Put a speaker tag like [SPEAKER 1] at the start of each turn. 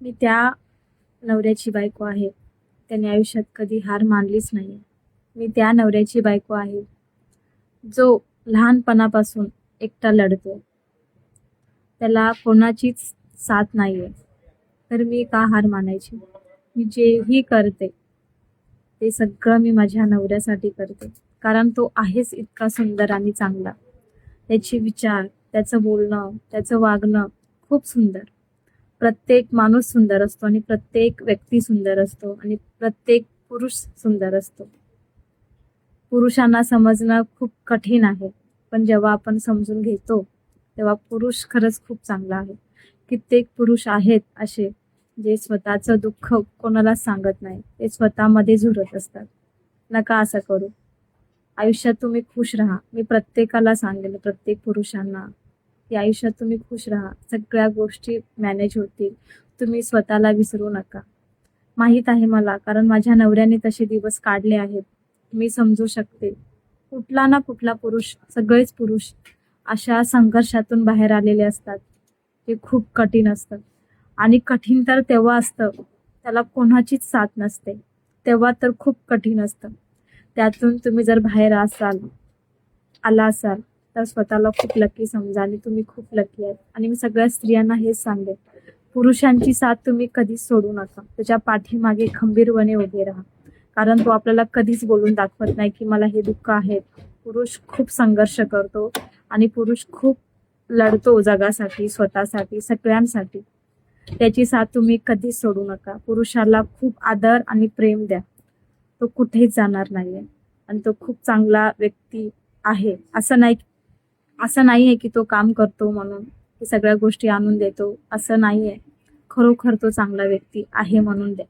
[SPEAKER 1] मी त्या नवऱ्याची बायको आहे. त्याने आयुष्यात कधी हार मानलीच नाही. मी त्या नवऱ्याची बायको आहे, जो लहानपणापासून एकटा लढतो. त्याला कोणाचीच साथ नाहीये. तर मी का हार मानायची? मी जेही करते, ते सगळं मी माझ्या नवऱ्यासाठी करते. कारण तो आहेच इतका सुंदर आणि चांगला. त्याचे विचार, त्याचं बोलणं, त्याचं वागणं खूप सुंदर. प्रत्येक माणूस सुंदर असतो आणि प्रत्येक व्यक्ती सुंदर असतो आणि प्रत्येक पुरुष सुंदर असतो. पुरुषांना समजणं खूप कठीण आहे, पण जेव्हा आपण समजून घेतो, तेव्हा पुरुष खरंच खूप चांगला आहे. कित्येक पुरुष आहेत असे, जे स्वतःचं दुःख कोणालाच सांगत नाही. ते स्वतःमध्ये झुरत असतात. नका असं करू. आयुष्यात तुम्ही खुश राहा. मी प्रत्येकाला सांगेन, प्रत्येक पुरुषांना, की आयुष्यात तुम्ही खुश राहा. सगळ्या गोष्टी मॅनेज होतील. तुम्ही स्वतःला विसरू नका. माहीत आहे मला, कारण माझ्या नवऱ्याने तसे दिवस काढले आहेत. मी समजू शकते. कुठला ना कुठला पुरुष, सगळेच पुरुष अशा संघर्षातून बाहेर आलेले असतात. ते खूप कठीण असतं आणि कठीण तर तेव्हा असतं, त्याला कोणाचीच साथ नसते. तेव्हा तर खूप कठीण असतं. त्यातून तुम्ही जर बाहेर आला असाल, तर स्वतःला खूप लकी समजा आणि तुम्ही खूप लकी आहेत. आणि मी सगळ्या स्त्रियांना हेच सांगेन, पुरुषांची साथ तुम्ही कधीच सोडू नका. त्याच्या पाठीमागे खंबीरपणे उभे राहा. कारण तो आपल्याला कधीच बोलून दाखवत नाही की मला हे दुःख आहे. पुरुष खूप संघर्ष करतो आणि पुरुष खूप लढतो जगासाठी, स्वतःसाठी, सगळ्यांसाठी. त्याची साथ तुम्ही कधीच सोडू नका. पुरुषाला खूप आदर आणि प्रेम द्या. तो कुठेच जाणार नाहीये आणि तो खूप चांगला व्यक्ती आहे. असं नाहीये की तो काम करतो म्हणून, की सगळ्या गोष्टी आणून देतो, असं नाहीये. खरोखर तो चांगला व्यक्ती आहे म्हणून द्या.